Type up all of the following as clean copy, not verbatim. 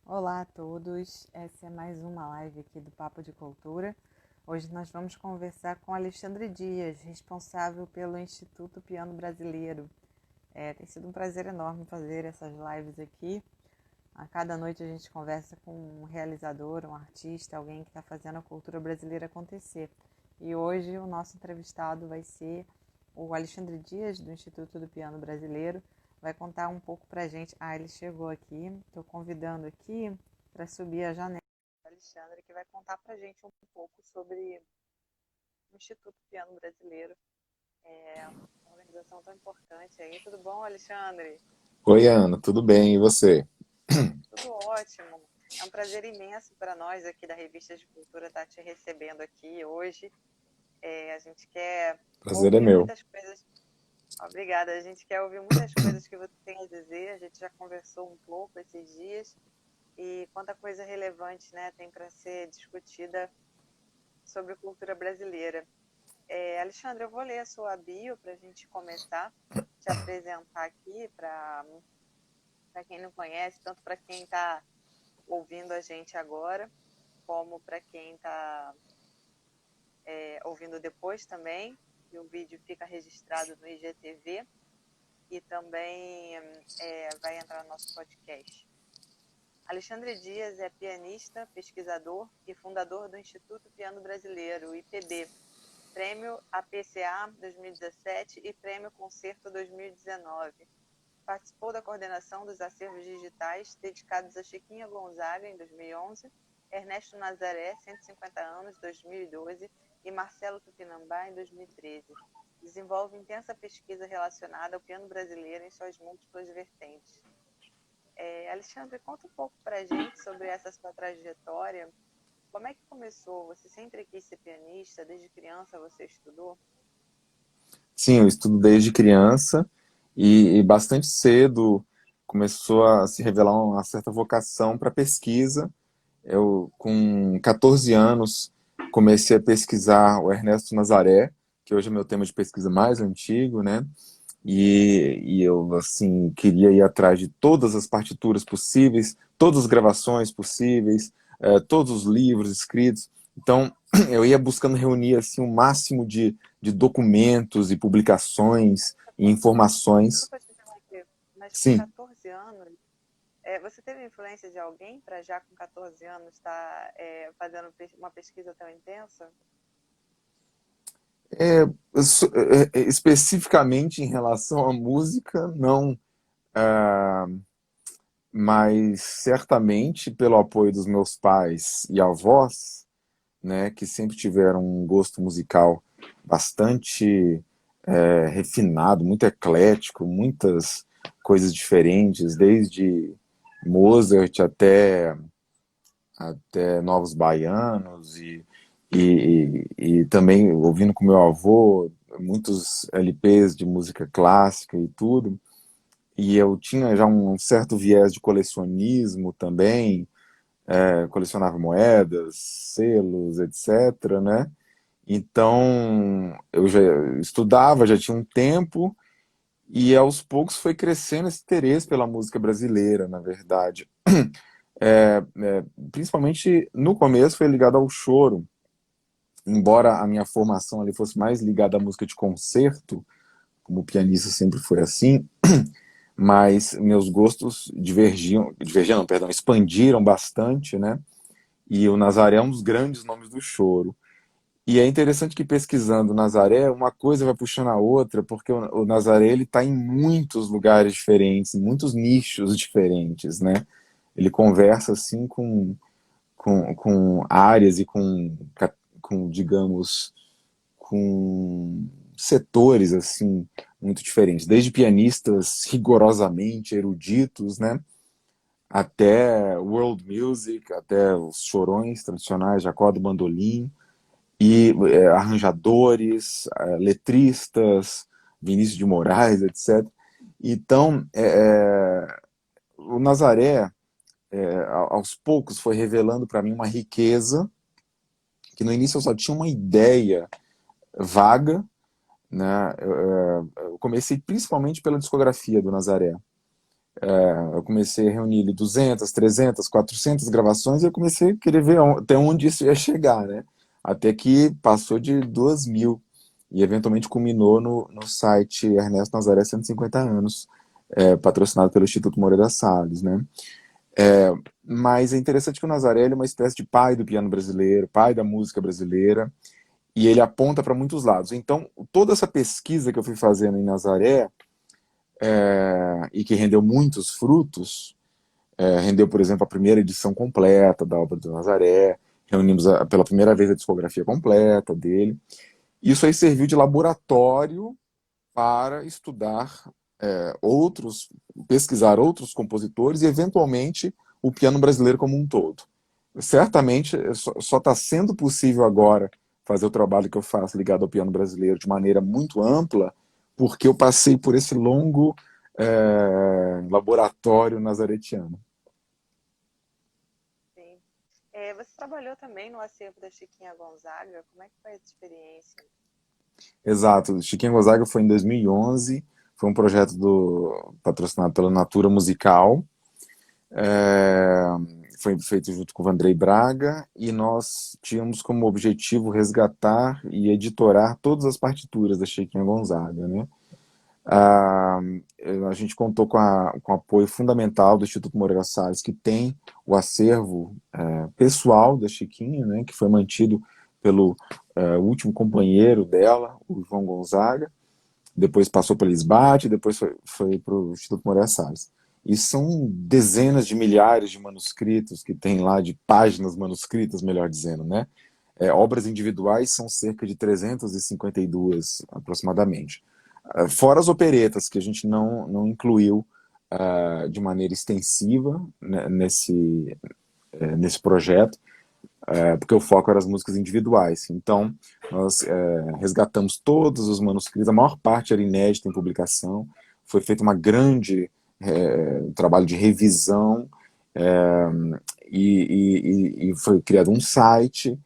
Olá a todos, essa é mais uma live aqui do Papo de Cultura. Hoje nós vamos conversar com Alexandre Dias, responsável pelo Instituto Piano Brasileiro. Tem sido um prazer enorme fazer essas lives aqui. A cada noite a gente conversa com um realizador, um artista, alguém que está fazendo a cultura brasileira acontecer. E hoje o nosso entrevistado vai ser o Alexandre Dias, do Instituto do Piano Brasileiro. Vai contar um pouco para a gente. Ele chegou aqui. Estou convidando aqui para subir a janela. Alexandre, que vai contar para a gente um pouco sobre o Instituto Piano Brasileiro. Uma organização tão importante aí. Tudo bom, Alexandre? Oi, Ana, tudo bem? E você? Tudo ótimo. É um prazer imenso para nós aqui da Revista de Cultura estar te recebendo aqui hoje. A gente quer Prazer é ouvir meu. muitas coisas. Obrigada. A gente quer ouvir muitas coisas que você tem a dizer. A gente já conversou um pouco esses dias e quanta coisa relevante, né, tem para ser discutida sobre cultura brasileira. Alexandre, eu vou ler a sua bio para a gente começar, te apresentar aqui para quem não conhece, tanto para quem está ouvindo a gente agora, como para quem está ouvindo depois também. E o vídeo fica registrado no IGTV e também vai entrar no nosso podcast. Alexandre Dias é pianista, pesquisador e fundador do Instituto Piano Brasileiro, IPB, Prêmio APCA 2017 e Prêmio Concerto 2019. Participou da coordenação dos acervos digitais dedicados a Chiquinha Gonzaga, em 2011, Ernesto Nazaré, 150 anos, 2012, e Marcelo Tupinambá, em 2013. Desenvolve intensa pesquisa relacionada ao piano brasileiro em suas múltiplas vertentes. Alexandre, conta um pouco para a gente sobre essa sua trajetória. Como é que começou? Você sempre quis ser pianista? Desde criança você estudou? Sim, eu estudo desde criança e bastante cedo começou a se revelar uma certa vocação para pesquisa. Eu, com 14 anos, comecei a pesquisar o Ernesto Nazaré, que hoje é meu tema de pesquisa mais antigo, né? E eu, assim, queria ir atrás de todas as partituras possíveis, todas as gravações possíveis, todos os livros escritos. Então, eu ia buscando reunir, assim, o máximo de documentos e publicações e informações. Desculpa te interromper, mas com Sim, 14 anos, você teve influência de alguém para já com 14 anos estar fazendo uma pesquisa tão intensa? é, especificamente em relação à música, não. Ah, mas certamente pelo apoio dos meus pais e avós, né, que sempre tiveram um gosto musical bastante refinado, muito eclético, muitas coisas diferentes, desde Mozart até Novos Baianos e também ouvindo com meu avô muitos LPs de música clássica e tudo. E eu tinha já um certo viés de colecionismo também, colecionava moedas, selos, etc, né? Então, eu já estudava, já tinha um tempo, e aos poucos foi crescendo esse interesse pela música brasileira, na verdade. Principalmente no começo foi ligado ao choro, embora a minha formação ali fosse mais ligada à música de concerto, como pianista sempre foi assim, mas meus gostos divergiam, não, perdão, expandiram bastante, né? E o Nazaré é um dos grandes nomes do choro. E é interessante que pesquisando Nazaré, uma coisa vai puxando a outra, porque o Nazaré ele está em muitos lugares diferentes, em muitos nichos diferentes, né? Ele conversa assim com áreas e digamos, com setores assim muito diferentes, desde pianistas rigorosamente eruditos, né? Até world music, até os chorões tradicionais de acorde bandolim, e arranjadores, letristas, Vinícius de Moraes, etc. Então, o Nazaré, aos poucos, foi revelando para mim uma riqueza que no início eu só tinha uma ideia vaga, né? Eu comecei principalmente pela discografia do Nazaré. Eu comecei a reunir ali 200, 300, 400 gravações e eu comecei a querer ver até onde isso ia chegar, né? Até que passou de 2.000 e eventualmente culminou no site Ernesto Nazaré 150 anos, patrocinado pelo Instituto Moreira Salles, né? Mas é interessante que o Nazaré ele é uma espécie de pai do piano brasileiro, pai da música brasileira, e ele aponta para muitos lados. Então, toda essa pesquisa que eu fui fazendo em Nazaré, e que rendeu muitos frutos, rendeu, por exemplo, a primeira edição completa da obra do Nazaré, reunimos pela primeira vez a discografia completa dele. Isso aí serviu de laboratório para estudar outros, pesquisar outros compositores e, eventualmente, o piano brasileiro como um todo. Certamente, só está sendo possível agora fazer o trabalho que eu faço ligado ao piano brasileiro de maneira muito ampla, porque eu passei por esse longo laboratório nazaretiano. Sim. Você trabalhou também no acervo da Chiquinha Gonzaga. Como é que foi essa experiência? Exato, Chiquinha Gonzaga foi em 2011, foi um projeto patrocinado pela Natura Musical, é, foi feito junto com o Vandrei Braga e nós tínhamos como objetivo resgatar e editorar todas as partituras da Chiquinha Gonzaga, né? Ah, a gente contou com o apoio fundamental do Instituto Moreira Salles, que tem o acervo pessoal da Chiquinha, né, que foi mantido pelo último companheiro dela, o João Gonzaga, depois passou pelo SBAT, depois foi para o Instituto Moreira Salles. E são dezenas de milhares de manuscritos que tem lá, de páginas manuscritas, melhor dizendo, né? Obras individuais são cerca de 352, aproximadamente. Fora as operetas, que a gente não incluiu de maneira extensiva, né, nesse projeto, porque o foco era as músicas individuais. Então, nós resgatamos todos os manuscritos, a maior parte era inédita em publicação, foi feito uma grande trabalho de revisão, é, e foi criado um site,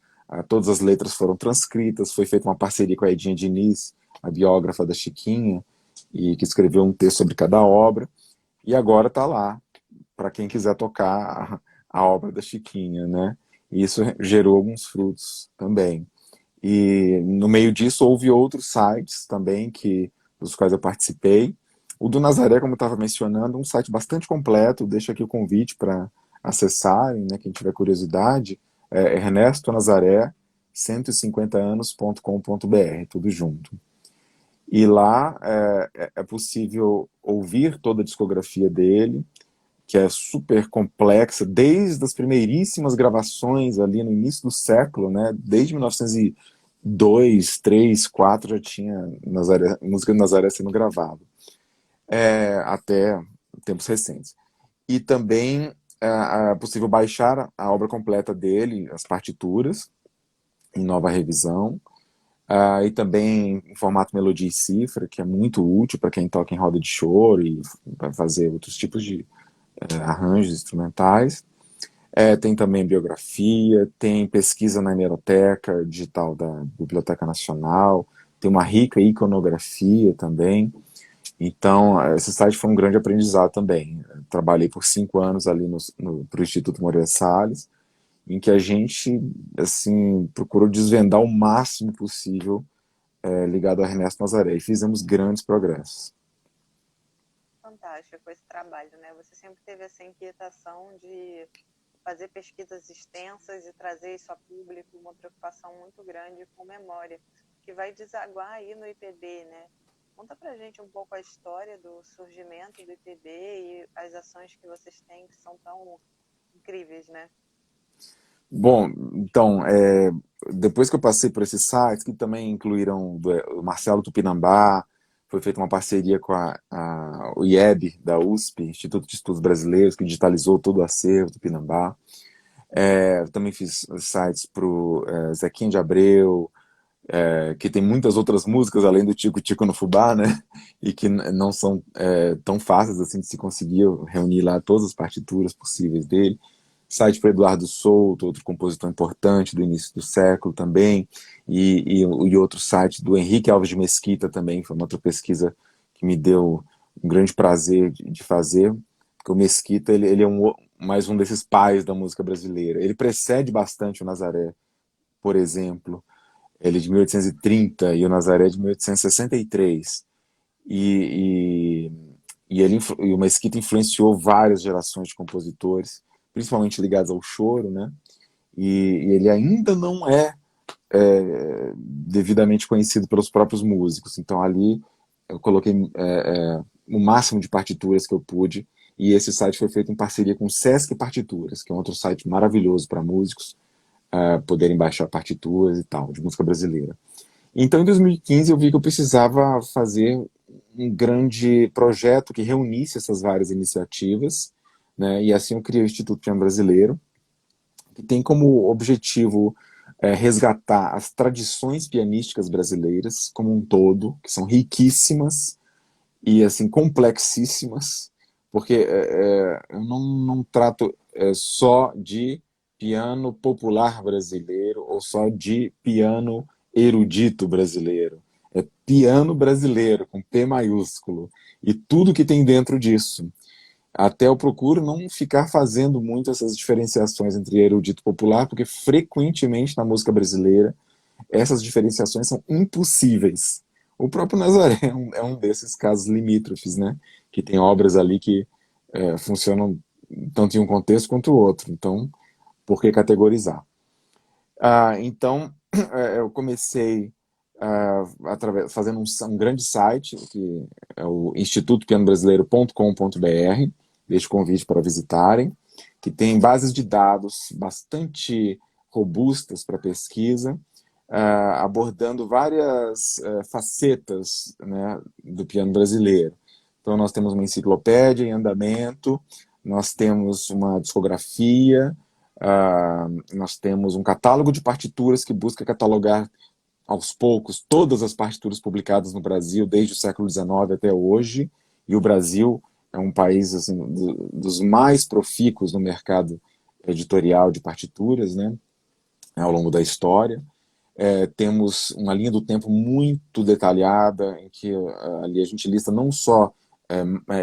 todas as letras foram transcritas, foi feita uma parceria com a Edinha Diniz, a biógrafa da Chiquinha, e que escreveu um texto sobre cada obra, e agora está lá, para quem quiser tocar a obra da Chiquinha, né? E isso gerou alguns frutos também. E no meio disso houve outros sites também dos quais eu participei. O do Nazaré, como eu estava mencionando, um site bastante completo, deixo aqui o convite para acessarem, né, quem tiver curiosidade, Ernesto Nazaré 150anos.com.br, tudo junto. E lá é possível ouvir toda a discografia dele, que é super complexa, desde as primeiríssimas gravações ali no início do século, né? Desde 1902, 3, 4 já tinha música de Nazaré sendo gravada, até tempos recentes. E também é possível baixar a obra completa dele, as partituras, em nova revisão, e também em formato melodia e cifra, que é muito útil para quem toca em roda de choro e vai fazer outros tipos de arranjos instrumentais. Tem também biografia, tem pesquisa na hemeroteca digital da Biblioteca Nacional, tem uma rica iconografia também. Então, esse site foi um grande aprendizado também. Trabalhei por 5 anos ali pro Instituto Moreira Salles, em que a gente assim procurou desvendar o máximo possível ligado a Ernesto Nazaré e fizemos grandes progressos. Fantástico esse trabalho, né? Você sempre teve essa inquietação de fazer pesquisas extensas e trazer isso a público, uma preocupação muito grande com memória, que vai desaguar aí no IPB, né? Conta pra gente um pouco a história do surgimento do IPB e as ações que vocês têm que são tão incríveis, né? Bom, então, depois que eu passei por esses sites, que também incluíram o Marcelo Tupinambá, foi feita uma parceria com o IEB, da USP, Instituto de Estudos Brasileiros, que digitalizou todo o acervo do Tupinambá. Também fiz sites para o Zequinha de Abreu, que tem muitas outras músicas além do Tico Tico no Fubá, né? E que não são tão fáceis assim de se conseguir reunir lá todas as partituras possíveis dele. Site para Eduardo Souto, outro compositor importante do início do século também, e outro site do Henrique Alves de Mesquita também, foi uma outra pesquisa que me deu um grande prazer de fazer, porque o Mesquita ele é mais um desses pais da música brasileira. Ele precede bastante o Nazaré, por exemplo. Ele é de 1830 e o Nazaré é de 1863. E, e o Mesquita influenciou várias gerações de compositores, principalmente ligados ao choro, né? E ele ainda não devidamente conhecido pelos próprios músicos. Então ali eu coloquei o máximo de partituras que eu pude, e esse site foi feito em parceria com o Sesc Partituras, que é um outro site maravilhoso para músicos poderem baixar partituras e tal, de música brasileira. Então, em 2015, eu vi que eu precisava fazer um grande projeto que reunisse essas várias iniciativas, né? E assim eu criei o Instituto Piano Brasileiro, que tem como objetivo resgatar as tradições pianísticas brasileiras como um todo, que são riquíssimas e assim complexíssimas, porque eu não trato só de piano popular brasileiro ou só de piano erudito brasileiro. É piano brasileiro, com P maiúsculo, e tudo que tem dentro disso. Até eu procuro não ficar fazendo muito essas diferenciações entre erudito e popular, porque frequentemente na música brasileira essas diferenciações são impossíveis. O próprio Nazaré é um desses casos limítrofes, né? Que tem obras ali que funcionam tanto em um contexto quanto o outro. Então, por que categorizar? Então, eu comecei fazendo um grande site, que é o institutopianobrasileiro.com.br, deixo o convite para visitarem, que tem bases de dados bastante robustas para pesquisa, abordando várias facetas, né, do piano brasileiro. Então, nós temos uma enciclopédia em andamento, nós temos uma discografia, nós temos um catálogo de partituras que busca catalogar aos poucos todas as partituras publicadas no Brasil desde o século XIX até hoje, e o Brasil é um país assim, dos mais profícuos no mercado editorial de partituras, né, ao longo da história. Temos uma linha do tempo muito detalhada, em que ali a gente lista não só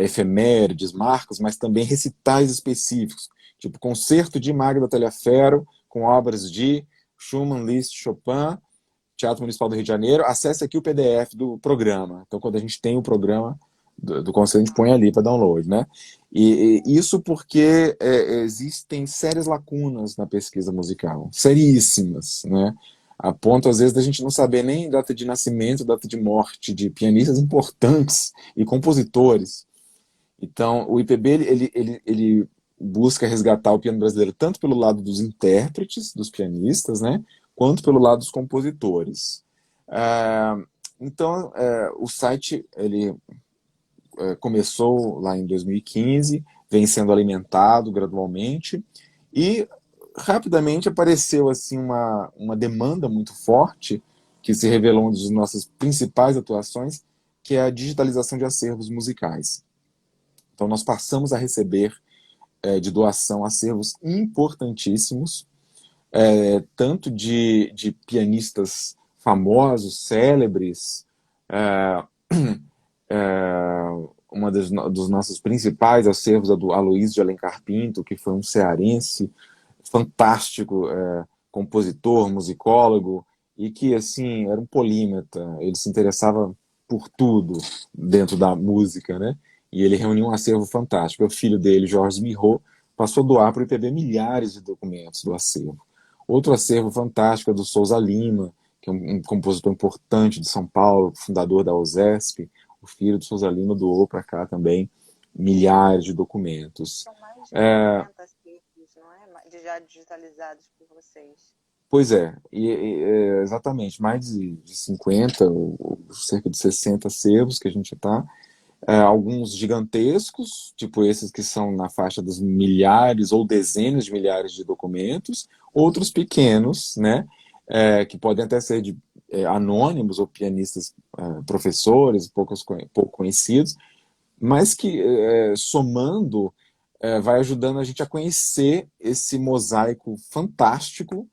efemérides, marcos, mas também recitais específicos, tipo concerto de Magda Talhaferro, com obras de Schumann, Liszt, Chopin, Teatro Municipal do Rio de Janeiro. Acesse aqui o PDF do programa. Então, quando a gente tem o programa do concerto, a gente põe ali para download, né? E isso porque existem sérias lacunas na pesquisa musical, seríssimas, né? A ponto, às vezes, da gente não saber nem data de nascimento, data de morte de pianistas importantes e compositores. Então, o IPB ele busca resgatar o piano brasileiro tanto pelo lado dos intérpretes, dos pianistas, né, quanto pelo lado dos compositores. Então, o site ele começou lá em 2015, vem sendo alimentado gradualmente e rapidamente apareceu assim uma demanda muito forte que se revelou uma das nossas principais atuações, que é a digitalização de acervos musicais. Então nós passamos a receber de doação acervos importantíssimos, tanto de pianistas famosos, célebres. Uma dos nossos principais acervos é do Aloysio de Alencar Pinto, que foi um cearense fantástico, compositor, musicólogo, e que assim era um polímata. Ele se interessava por tudo dentro da música, né? E ele reuniu um acervo fantástico. O filho dele, Jorge Miró, passou a doar para o IPB milhares de documentos do acervo. Outro acervo fantástico é do Souza Lima, que é um compositor importante de São Paulo, fundador da USESP. O filho do Souza Lima doou para cá também milhares de documentos. São mais de 50 acervos, não é? Já digitalizados por vocês. Pois exatamente, mais de 50, ou cerca de 60 acervos que a gente está. Alguns gigantescos, tipo esses que são na faixa dos milhares ou dezenas de milhares de documentos, outros pequenos, né, que podem até ser de anônimos ou pianistas, professores, pouco conhecidos, mas que somando vai ajudando a gente a conhecer esse mosaico fantástico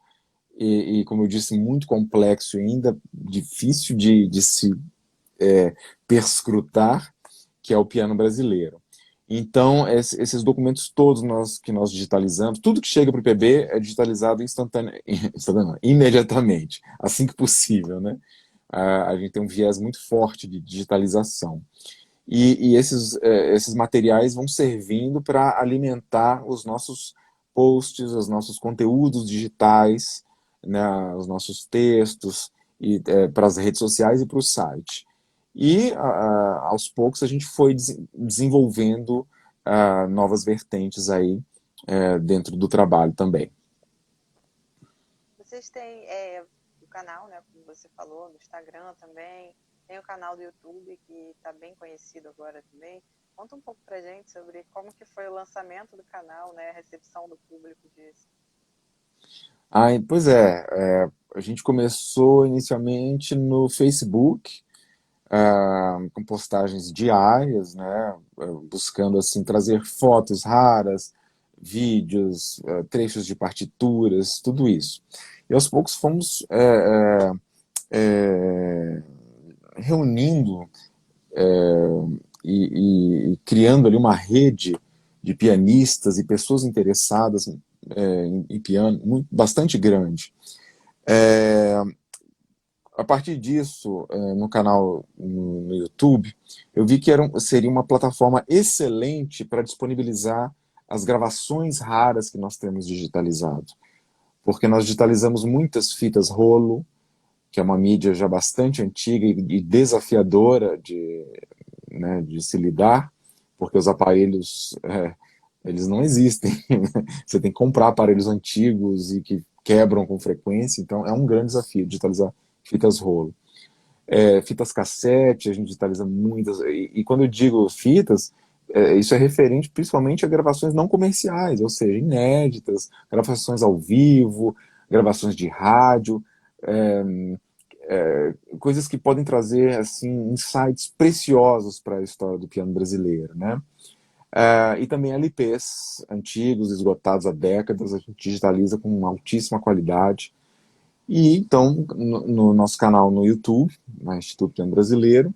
como eu disse, muito complexo e ainda difícil de se perscrutar, que é o piano brasileiro. Então, esses documentos todos que nós digitalizamos, tudo que chega para o IPB é digitalizado imediatamente, assim que possível, né? A gente tem um viés muito forte de digitalização. E esses materiais vão servindo para alimentar os nossos posts, os nossos conteúdos digitais, né, os nossos textos, para as redes sociais e para o site. E aos poucos a gente foi desenvolvendo novas vertentes aí dentro do trabalho também. Vocês têm o canal, né, como você falou, no Instagram também, tem o canal do YouTube que está bem conhecido agora também. Conta um pouco pra gente sobre como que foi o lançamento do canal, né, a recepção do público disso. Pois a gente começou inicialmente no Facebook, com postagens diárias, né, buscando assim trazer fotos raras, vídeos, trechos de partituras, tudo isso. E aos poucos fomos reunindo e criando ali uma rede de pianistas e pessoas interessadas em piano bastante grande. A partir disso, no canal no YouTube, eu vi que seria uma plataforma excelente para disponibilizar as gravações raras que nós temos digitalizado. Porque nós digitalizamos muitas fitas rolo, que é uma mídia já bastante antiga e desafiadora né, de se lidar, porque os aparelhos eles não existem. Você tem que comprar aparelhos antigos e que quebram com frequência, então é um grande desafio digitalizar fitas rolo. Fitas cassete, a gente digitaliza muitas, e quando eu digo fitas, isso é referente principalmente a gravações não comerciais, ou seja, inéditas, gravações ao vivo, gravações de rádio, é, coisas que podem trazer assim insights preciosos para a história do piano brasileiro, né? E também LPs antigos, esgotados há décadas, a gente digitaliza com uma altíssima qualidade. E então, no nosso canal no YouTube, na Instituto Piano Brasileiro,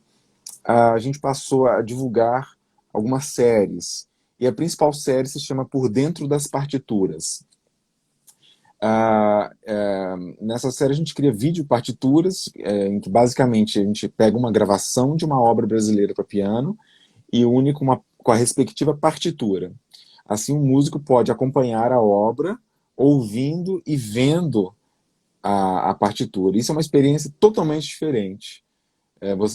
a gente passou a divulgar algumas séries. E a principal série se chama Por Dentro das Partituras. Nessa série a gente cria vídeo partituras, em que basicamente a gente pega uma gravação de uma obra brasileira para piano e une com a respectiva partitura. Assim, o músico pode acompanhar a obra ouvindo e vendo a partitura. Isso é uma experiência totalmente diferente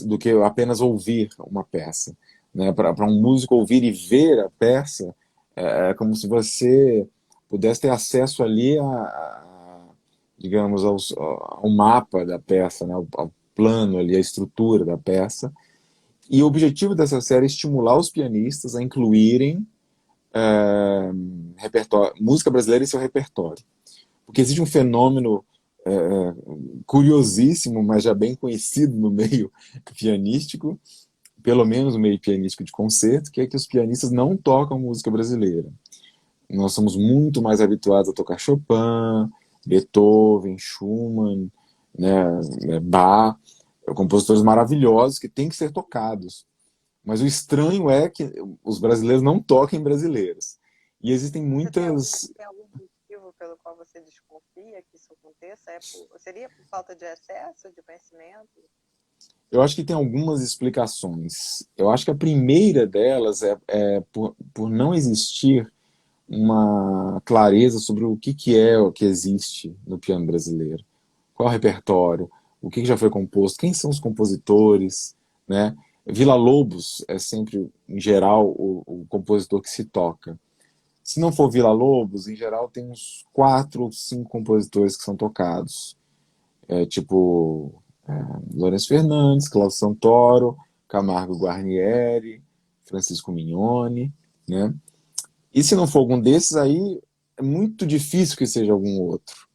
do que apenas ouvir uma peça. Né? Para um músico ouvir e ver a peça, é como se você pudesse ter acesso ali digamos, ao mapa da peça, né? Ao plano ali, a estrutura da peça. E o objetivo dessa série é estimular os pianistas a incluírem música brasileira em seu repertório. Porque existe um fenômeno curiosíssimo, mas já bem conhecido no meio pianístico, pelo menos no meio pianístico de concerto, que é que os pianistas não tocam música brasileira. Nós somos muito mais habituados a tocar Chopin, Beethoven, Schumann, né, Bach, compositores maravilhosos que têm que ser tocados. Mas o estranho é que os brasileiros não toquem brasileiros. E existem Você muitas. tem algum motivo pelo qual você desconfia que isso aconteça? Seria por falta de acesso, de conhecimento? Eu acho que tem algumas explicações. Eu acho que a primeira delas é por não existir uma clareza sobre que é o que existe no piano brasileiro. Qual é o repertório? O que já foi composto? Quem são os compositores? Né? Villa-Lobos é sempre, em geral, o compositor que se toca. Se não for Villa-Lobos, em geral tem uns 4 ou 5 compositores que são tocados. Tipo Lourenço Fernandes, Cláudio Santoro, Camargo Guarnieri, Francisco Mignoni, né? E se não for algum desses, aí é muito difícil que seja algum outro.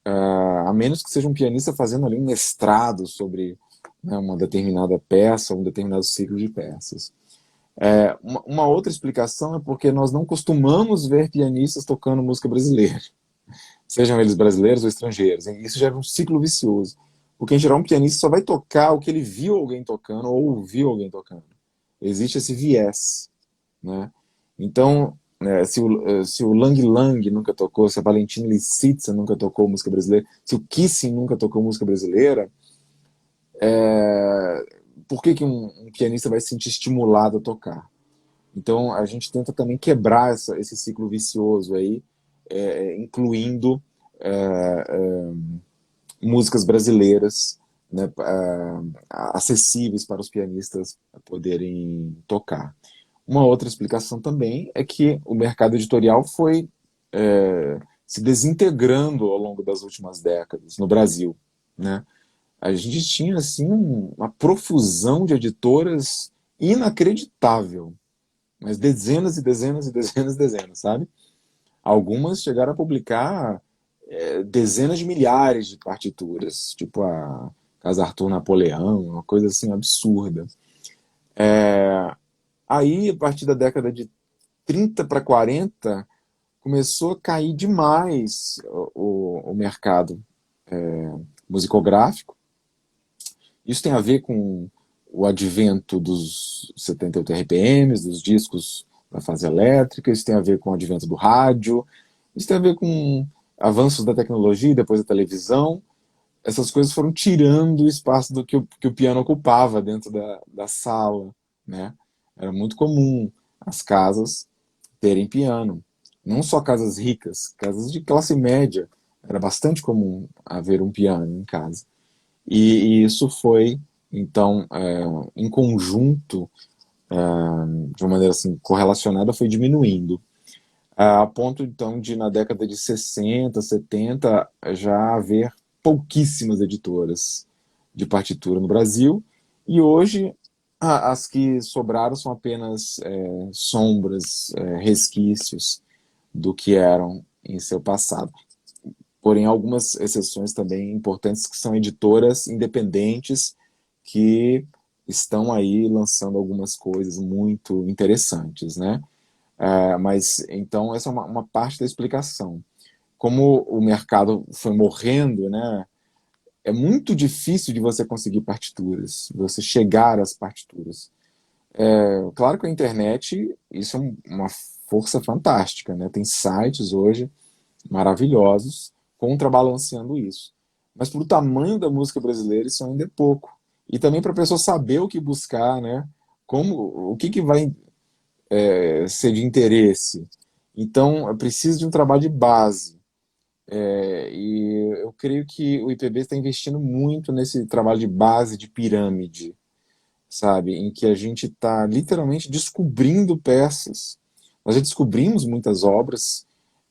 A menos que seja um pianista fazendo ali um mestrado sobre, né, uma determinada peça, um determinado ciclo de peças. Uma outra explicação é porque nós não costumamos ver pianistas tocando música brasileira, sejam eles brasileiros ou estrangeiros. E isso gera um ciclo vicioso. Porque, em geral, um pianista só vai tocar o que ele viu alguém tocando ou ouviu alguém tocando. Existe esse viés, né? Então, se o Lang Lang nunca tocou, se a Valentina Lisitsa nunca tocou música brasileira, se o Kissing nunca tocou música brasileira, por que, que um pianista vai se sentir estimulado a tocar? Então, a gente tenta também quebrar esse ciclo vicioso aí, incluindo é, é, músicas brasileiras, né, acessíveis para os pianistas poderem tocar. Uma outra explicação também é que o mercado editorial foi se desintegrando ao longo das últimas décadas no Brasil, né? A gente tinha assim uma profusão de editoras inacreditável, mas dezenas e dezenas e dezenas e dezenas, sabe? Algumas chegaram a publicar dezenas de milhares de partituras, tipo a Casa Arthur Napoleão, uma coisa assim absurda. Aí, a partir da década de 30 para 40, começou a cair demais o mercado musicográfico. Isso tem a ver com o advento dos 78 RPMs, dos discos da fase elétrica, isso tem a ver com o advento do rádio, isso tem a ver com avanços da tecnologia e depois da televisão. Essas coisas foram tirando o espaço do que o piano ocupava dentro da sala, né? Era muito comum as casas terem piano. Não só casas ricas, casas de classe média. Era bastante comum haver um piano em casa. E isso foi, então, em conjunto, de uma maneira assim, correlacionada, foi diminuindo. A ponto, então, de na década de 60, 70, já haver pouquíssimas editoras de partitura no Brasil. E hoje, as que sobraram são apenas sombras, resquícios do que eram em seu passado. Porém, algumas exceções também importantes que são editoras independentes que estão aí lançando algumas coisas muito interessantes, né? Mas então essa é uma parte da explicação. Como o mercado foi morrendo, né? É muito difícil de você conseguir partituras, você chegar às partituras. Claro que a internet, isso é uma força fantástica, né? Tem sites hoje maravilhosos contrabalanceando isso. Mas para o tamanho da música brasileira, isso ainda é pouco. E também para a pessoa saber o que buscar, né? O que vai ser de interesse. Então, eu preciso de um trabalho de base. E eu creio que o IPB está investindo muito nesse trabalho de base, de pirâmide, sabe? Em que a gente está literalmente descobrindo peças. Nós já descobrimos muitas obras,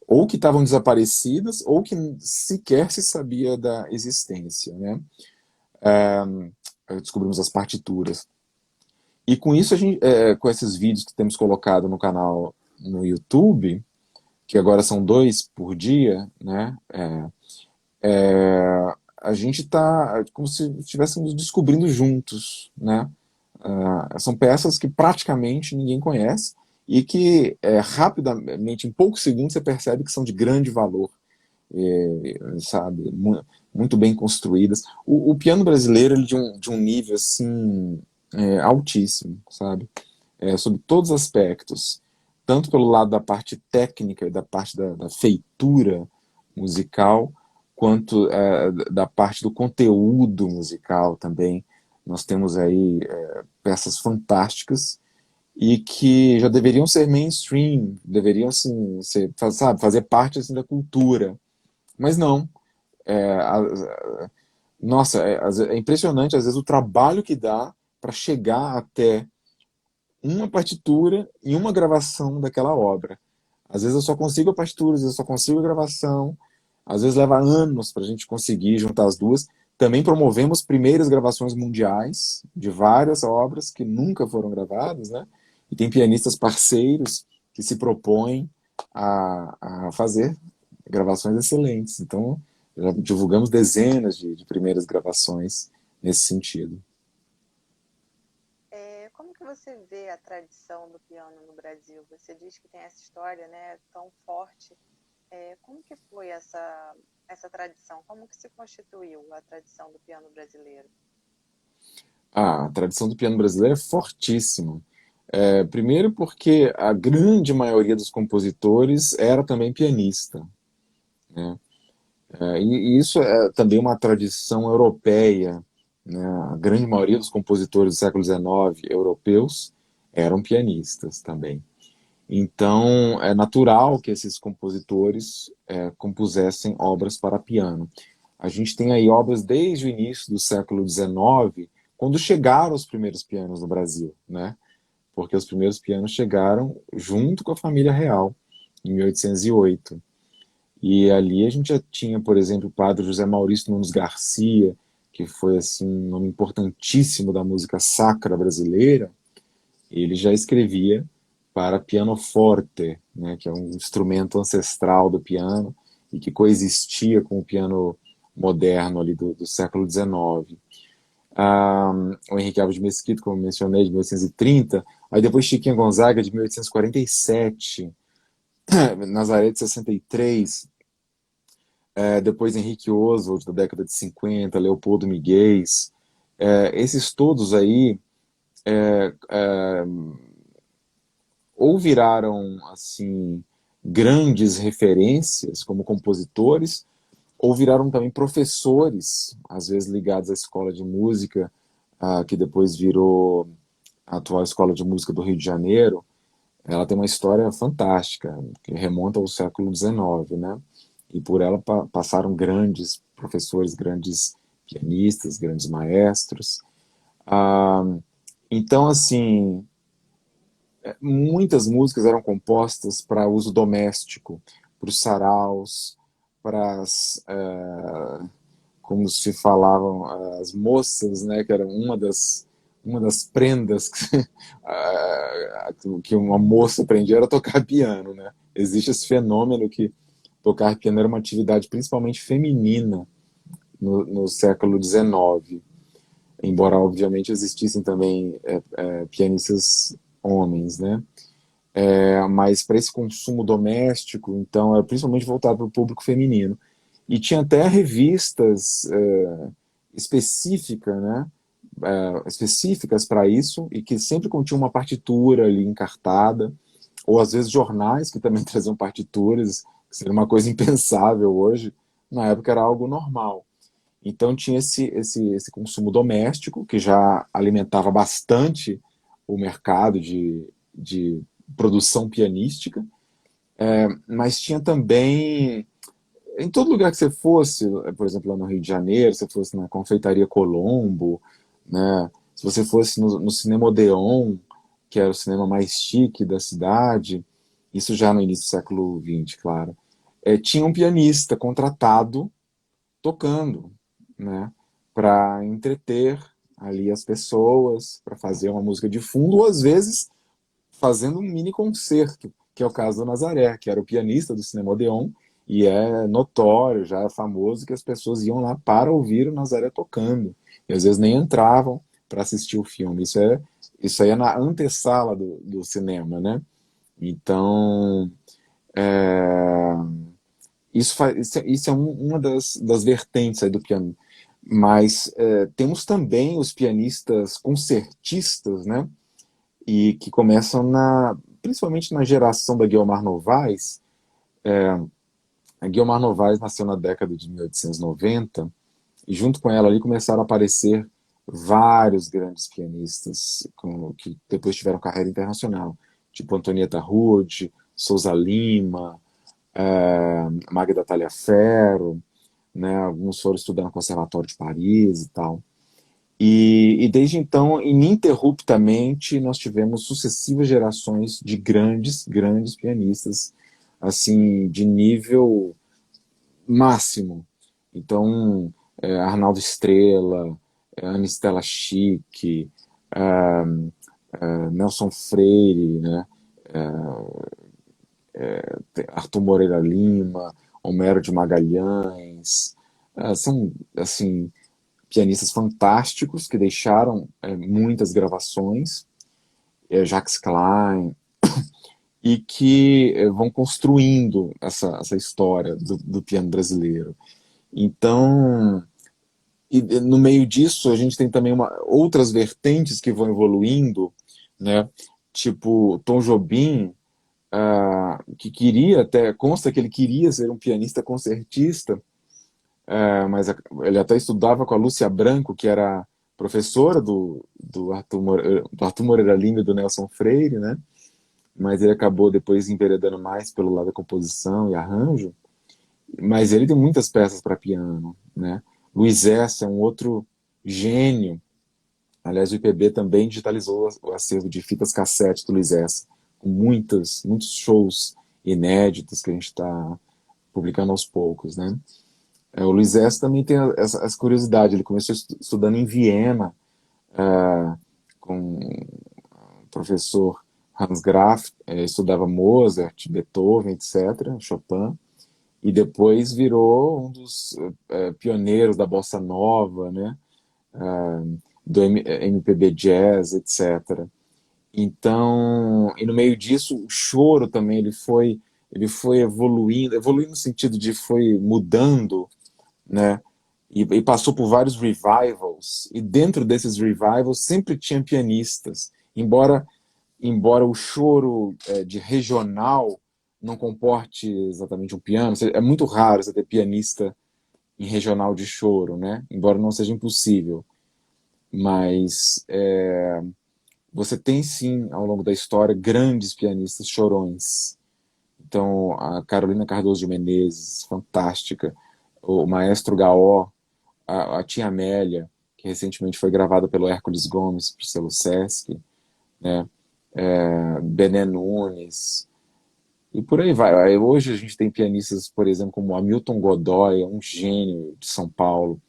ou que estavam desaparecidas, ou que sequer se sabia da existência, né? Descobrimos as partituras. E com isso, com esses vídeos que temos colocado no canal no YouTube, que agora são 2 por dia, né? A gente está como se estivéssemos descobrindo juntos, né? São peças que praticamente ninguém conhece e que rapidamente, em poucos segundos, você percebe que são de grande valor, sabe? Muito bem construídas. O piano brasileiro ele de um nível assim altíssimo, sabe? Sobre todos os aspectos, tanto pelo lado da parte técnica e da parte da feitura musical, quanto da parte do conteúdo musical também. Nós temos aí peças fantásticas e que já deveriam ser mainstream, deveriam assim, sabe, fazer parte assim, da cultura. Mas não. Nossa, é impressionante às vezes o trabalho que dá para chegar até uma partitura e uma gravação daquela obra. Às vezes eu só consigo a partitura, às vezes eu só consigo a gravação, às vezes leva anos para a gente conseguir juntar as duas. Também promovemos primeiras gravações mundiais de várias obras que nunca foram gravadas, né? E tem pianistas parceiros que se propõem a fazer gravações excelentes. Então, já divulgamos dezenas de primeiras gravações nesse sentido. Como que você vê a tradição do piano no Brasil? Você diz que tem essa história, né, tão forte. Como que foi essa tradição? Como que se constituiu a tradição do piano brasileiro? A tradição do piano brasileiro é fortíssima. Primeiro porque a grande maioria dos compositores era também pianista, né? E isso é também uma tradição europeia, né? A grande maioria dos compositores do século XIX europeus eram pianistas também. Então, é natural que esses compositores compusessem obras para piano. A gente tem aí obras desde o início do século XIX, quando chegaram os primeiros pianos no Brasil, né? Porque os primeiros pianos chegaram junto com a família real, em 1808. E ali a gente já tinha, por exemplo, o padre José Maurício Nunes Garcia, que foi assim um nome importantíssimo da música sacra brasileira. Ele já escrevia para pianoforte, né, que é um instrumento ancestral do piano e que coexistia com o piano moderno ali do século XIX. O Henrique Alves de Mesquita, como mencionei, de 1830, aí depois Chiquinha Gonzaga, de 1847, Nazaré, de 63, depois Henrique Oswald, da década de 50, Leopoldo Miguel, esses todos aí ou viraram assim grandes referências como compositores, ou viraram também professores, às vezes ligados à escola de música, que depois virou a atual Escola de Música do Rio de Janeiro. Ela tem uma história fantástica, que remonta ao século XIX, né? E por ela passaram grandes professores, grandes pianistas, grandes maestros. Ah, então, assim, muitas músicas eram compostas para uso doméstico, para os saraus, para as, como se falavam, as moças, né, que era uma das prendas que uma moça aprendia era tocar piano, né? Existe esse fenômeno que tocar piano era uma atividade principalmente feminina no século XIX, embora obviamente existissem também pianistas homens, né? Mas para esse consumo doméstico, então, era principalmente voltado para o público feminino. E tinha até revistas específicas, né? Específicas para isso, e que sempre continham uma partitura ali encartada, ou às vezes jornais que também traziam partituras, que seria uma coisa impensável hoje, na época era algo normal. Então tinha esse consumo doméstico, que já alimentava bastante o mercado de produção pianística, mas tinha também, em todo lugar que você fosse, por exemplo, lá no Rio de Janeiro, se você fosse na Confeitaria Colombo, né, se você fosse no Cinema Odeon, que era o cinema mais chique da cidade, isso já no início do século XX, claro, tinha um pianista contratado tocando, né, para entreter ali as pessoas, para fazer uma música de fundo, ou às vezes fazendo um mini concerto, que é o caso do Nazaré, que era o pianista do Cinema Odeon, e é notório, já é famoso, que as pessoas iam lá para ouvir o Nazaré tocando, e às vezes nem entravam para assistir o filme. Isso aí é na antessala do cinema, né? Então, é, isso é uma das vertentes aí do piano. Mas temos também os pianistas concertistas, né? E que começam principalmente na geração da Guiomar Novaes. A Guiomar Novaes nasceu na década de 1890 e junto com ela ali começaram a aparecer vários grandes pianistas que depois tiveram carreira internacional, tipo Antonieta Rude, Souza Lima, Magda Talhaferro, né? Alguns foram estudar no Conservatório de Paris e tal. E desde então, ininterruptamente, nós tivemos sucessivas gerações de grandes, grandes pianistas, assim, de nível máximo. Então, Arnaldo Estrela, Anistela Chic, Nelson Freire, né? Arthur Moreira Lima, Homero de Magalhães, são, assim, pianistas fantásticos que deixaram muitas gravações, Jacques Klein, e que vão construindo essa história do piano brasileiro. Então, no meio disso, a gente tem também outras vertentes que vão evoluindo, né? tipo Tom Jobim, que queria até, consta que ele queria ser um pianista concertista, mas ele até estudava com a Lúcia Branco, que era professora do Arthur Moreira Lima e do Nelson Freire, né? Mas ele acabou depois enveredando mais pelo lado da composição e arranjo. Mas ele tem muitas peças para piano, né? Luiz Essa é um outro gênio. Aliás, o IPB também digitalizou o acervo de fitas cassete do Luiz Essa, com muitos shows inéditos que a gente está publicando aos poucos, né? O Luiz Essa também tem essa curiosidade. Ele começou estudando em Viena, com o professor Hans Graf, estudava Mozart, Beethoven, etc., Chopin, e depois virou um dos pioneiros da bossa nova, né? Do MPB jazz, etc. Então, e no meio disso, o choro também ele foi evoluindo no sentido de foi mudando, né? E passou por vários revivals, e dentro desses revivals sempre tinha pianistas, embora o choro de regional não comporte exatamente um piano. É muito raro você ter pianista em regional de choro, né? Embora não seja impossível, mas você tem sim, ao longo da história, grandes pianistas chorões. Então, a Carolina Cardoso de Menezes, fantástica, o maestro Gaó, a Tia Amélia, que recentemente foi gravada pelo Hércules Gomes para o selo Sesc, né? Bené Nunes, e por aí vai. Aí hoje a gente tem pianistas, por exemplo, como Hamilton Godoy, um gênio de São Paulo,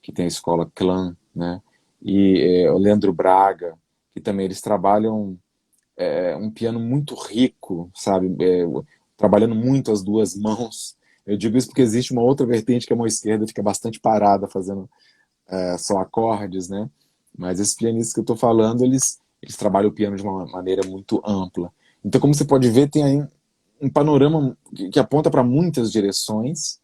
que tem a escola Clã, né? E o Leandro Braga, que também eles trabalham um piano muito rico, sabe? Trabalhando muito as duas mãos. Eu digo isso porque existe uma outra vertente que a mão esquerda fica bastante parada fazendo só acordes, né? Mas esses pianistas que eu estou falando, eles trabalham o piano de uma maneira muito ampla. Então, como você pode ver, tem aí um panorama que aponta para muitas direções,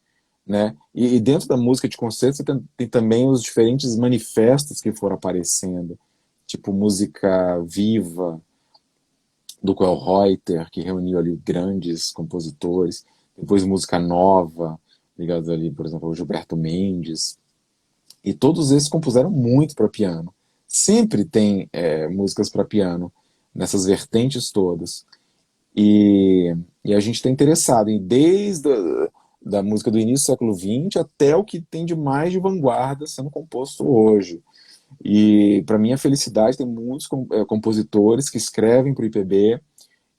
né? E dentro da música de concerto você tem também os diferentes manifestos que foram aparecendo, tipo música viva do Reuter, que reuniu ali grandes compositores, depois música nova, ligado ali, por exemplo, ao Gilberto Mendes, e todos esses compuseram muito para piano. Sempre tem músicas para piano nessas vertentes todas. E a gente está interessado desde da música do início do século XX até o que tem de mais de vanguarda sendo composto hoje. E, para minha felicidade, tem muitos compositores que escrevem para o IPB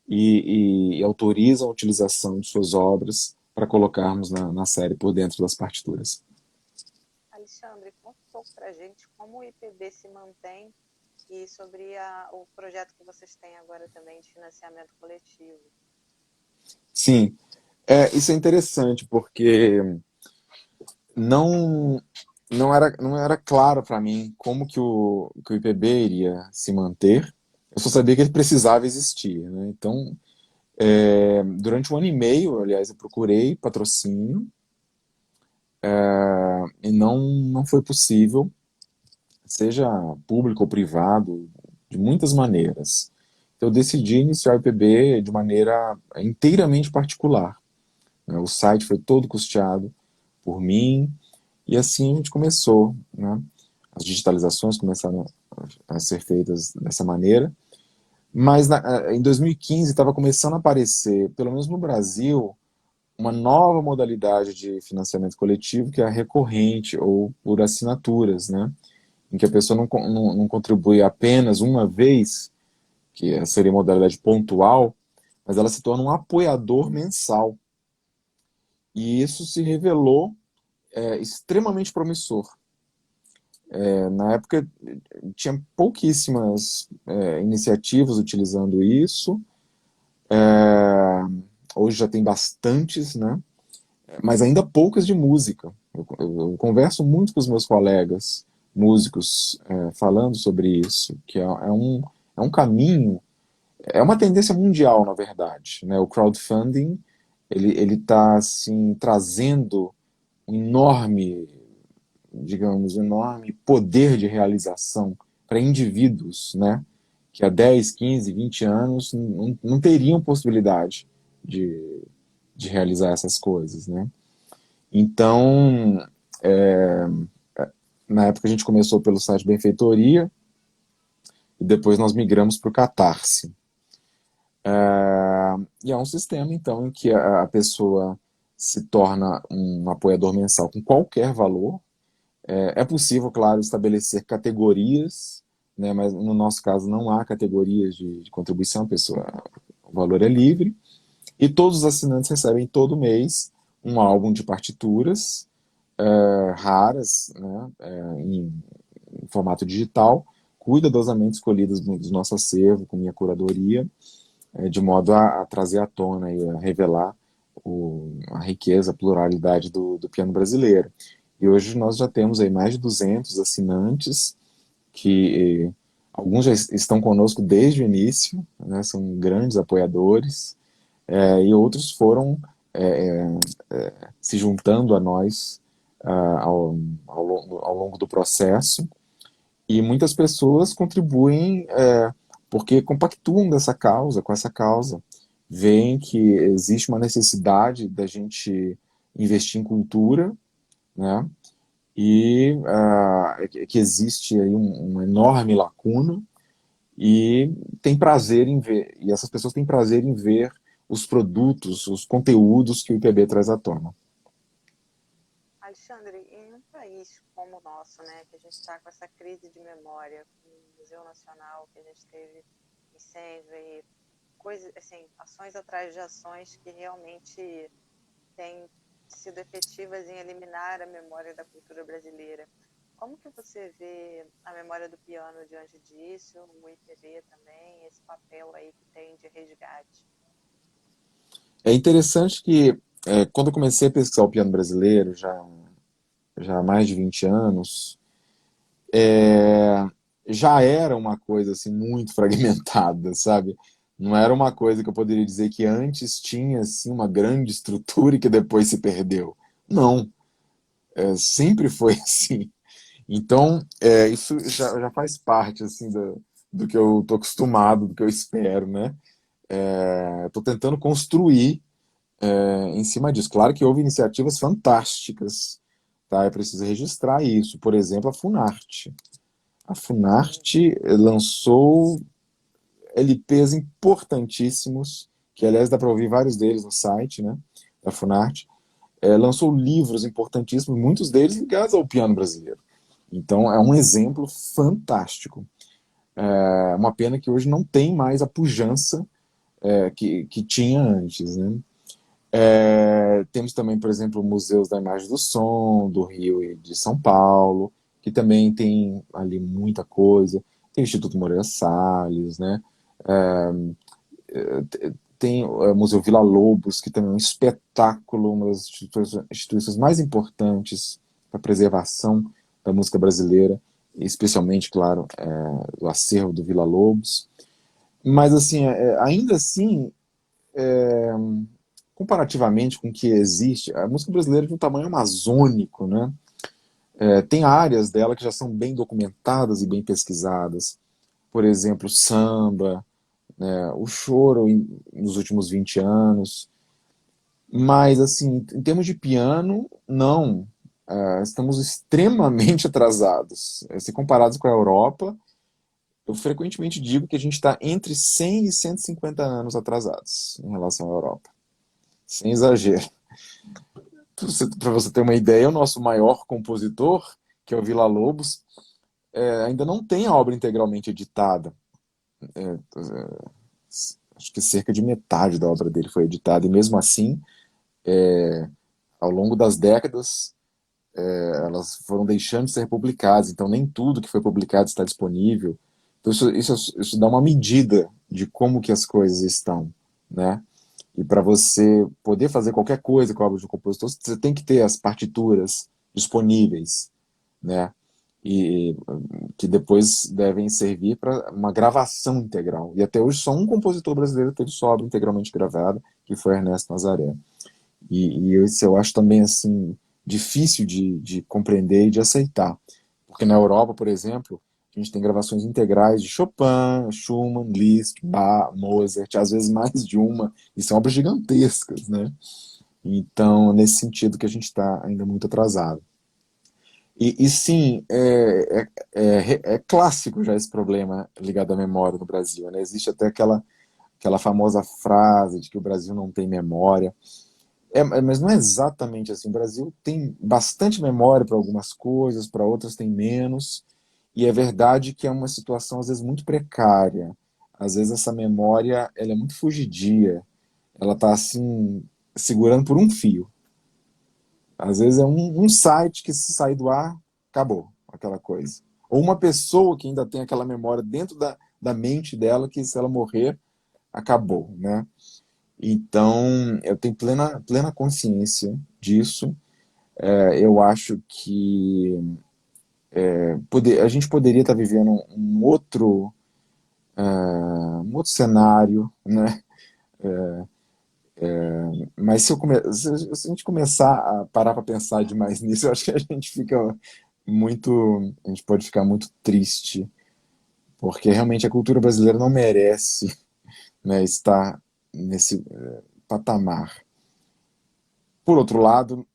e autorizam a utilização de suas obras para colocarmos na série por dentro das partituras. Alexandre, conta um pouco para a gente como o IPB se mantém e sobre o projeto que vocês têm agora também de financiamento coletivo. Sim, isso é interessante porque não não era claro para mim como que o IPB iria se manter. Eu só sabia que ele precisava existir, né? Então, durante 1 ano e meio, aliás, eu procurei patrocínio, e não foi possível, seja público ou privado, de muitas maneiras. Então, eu decidi iniciar o IPB de maneira inteiramente particular, né? O site foi todo custeado por mim, e assim a gente começou, né? As digitalizações começaram a ser feitas dessa maneira. Mas em 2015 estava começando a aparecer, pelo menos no Brasil, uma nova modalidade de financiamento coletivo, que é a recorrente ou por assinaturas, né? Em que a pessoa não contribui apenas uma vez, que seria a modalidade pontual, mas ela se torna um apoiador mensal. E isso se revelou extremamente promissor. Na época tinha pouquíssimas iniciativas utilizando isso. Hoje já tem bastantes, né? Mas ainda poucas de música. Eu converso muito com os meus colegas músicos falando sobre isso, que é um caminho, é uma tendência mundial, na verdade, né? O crowdfunding ele está assim trazendo um enorme, digamos, um enorme poder de realização para indivíduos, né? que há 10, 15, 20 anos não teriam possibilidade de, de realizar essas coisas, né? Então, é, na época a gente começou pelo site Benfeitoria e depois nós migramos para o Catarse. E é um sistema, então, em que a pessoa se torna um apoiador mensal com qualquer valor. É possível, claro, estabelecer categorias, né, mas no nosso caso não há categorias de contribuição, a pessoa, o valor é livre. E todos os assinantes recebem todo mês um álbum de partituras raras, né, em formato digital, cuidadosamente escolhidas do nosso acervo, com minha curadoria, de modo a trazer à tona e a revelar a riqueza, a pluralidade do piano brasileiro. E hoje nós já temos aí mais de 200 assinantes, que alguns já estão conosco desde o início, né, são grandes apoiadores, e outros foram se juntando a nós ao longo do processo, e muitas pessoas contribuem porque compactuam dessa causa, com essa causa, veem que existe uma necessidade da gente investir em cultura, né? E que existe aí uma enorme lacuna e tem prazer em ver, e essas pessoas têm prazer em ver os produtos, os conteúdos que o IPB traz à tona. Alexandre, em um país como o nosso, né, que a gente está com essa crise de memória, com o Museu Nacional, que a gente teve incêndio e coisas, assim, ações atrás de ações que realmente têm sido efetivas em eliminar a memória da cultura brasileira. Como que você vê a memória do piano diante disso, o IPB também, esse papel aí que tem de resgate? É interessante que quando eu comecei a pesquisar o piano brasileiro, já há mais de 20 anos, já era uma coisa assim muito fragmentada, sabe? Não era uma coisa que eu poderia dizer que antes tinha assim uma grande estrutura e que depois se perdeu. Não, sempre foi assim. Então, isso já faz parte assim do que eu tô acostumado, do que eu espero, né? Estou tentando construir em cima disso. Claro que houve iniciativas fantásticas, tá? É preciso registrar isso. Por exemplo, a Funarte. A Funarte lançou LPs importantíssimos, que aliás dá para ouvir vários deles no site, né, da Funarte. Lançou livros importantíssimos, muitos deles ligados ao piano brasileiro. Então é um exemplo fantástico. É uma pena que hoje não tem mais a pujança que tinha antes, né? Temos também, por exemplo, museus da imagem do som, do Rio e de São Paulo, que também tem ali muita coisa. Tem o Instituto Moreira Salles, né? Tem o Museu Villa-Lobos, que também é um espetáculo, uma das instituições mais importantes para a preservação da música brasileira, especialmente, claro, do acervo do Villa-Lobos. Mas, assim, ainda assim, comparativamente com o que existe, a música brasileira é de um tamanho amazônico, né? Tem áreas dela que já são bem documentadas e bem pesquisadas. Por exemplo, samba, o choro nos últimos 20 anos. Mas, assim, em termos de piano, não. Estamos extremamente atrasados. Se comparados com a Europa, eu frequentemente digo que a gente está entre 100 e 150 anos atrasados em relação à Europa. Sem exagero. Para você ter uma ideia, o nosso maior compositor, que é o Villa-Lobos, ainda não tem a obra integralmente editada. Acho que cerca de metade da obra dele foi editada, e mesmo assim, ao longo das décadas, elas foram deixando de ser publicadas, então nem tudo que foi publicado está disponível. Então isso dá uma medida de como que as coisas estão, né? E para você poder fazer qualquer coisa com a obra de um compositor, você tem que ter as partituras disponíveis, né? E que depois devem servir para uma gravação integral. E até hoje só um compositor brasileiro teve sua obra integralmente gravada, que foi Ernesto Nazaré. E isso eu acho também assim difícil de compreender e de aceitar, porque na Europa, por exemplo, A gente tem gravações integrais de Chopin, Schumann, Liszt, Bach, Mozart, às vezes mais de uma, e são obras gigantescas, né? Então, nesse sentido que a gente está ainda muito atrasado. E sim, é clássico já esse problema ligado à memória no Brasil, né? Existe até aquela famosa frase de que o Brasil não tem memória. Mas não é exatamente assim. O Brasil tem bastante memória para algumas coisas, para outras tem menos. E é verdade que é uma situação, às vezes, muito precária. Às vezes essa memória ela é muito fugidia. Ela está assim, segurando por um fio. Às vezes é um site que, se sair do ar, acabou aquela coisa. Ou uma pessoa que ainda tem aquela memória dentro da mente dela, que se ela morrer, acabou, né? Então, eu tenho plena consciência disso. Eu acho que a gente poderia estar vivendo um outro cenário, né? Mas se a gente começar a parar para pensar demais nisso, eu acho que a gente pode ficar muito triste, porque realmente a cultura brasileira não merece, né, estar nesse patamar. Por outro lado,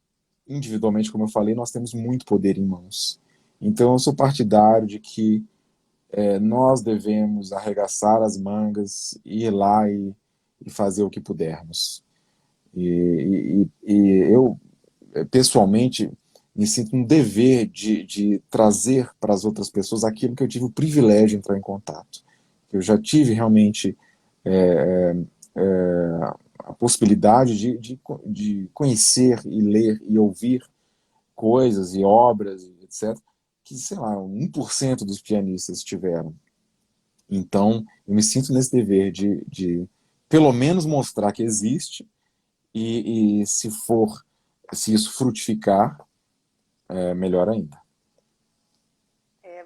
individualmente, como eu falei, nós temos muito poder em mãos. Então, eu sou partidário de que nós devemos arregaçar as mangas, ir lá e fazer o que pudermos. E eu, pessoalmente, me sinto um dever de trazer para as outras pessoas aquilo que eu tive o privilégio de entrar em contato. Eu já tive realmente é, a possibilidade de conhecer e ler e ouvir coisas e obras, etc., que, sei lá, 1% dos pianistas tiveram. Então, eu me sinto nesse dever de pelo menos mostrar que existe e se isso frutificar, melhor ainda.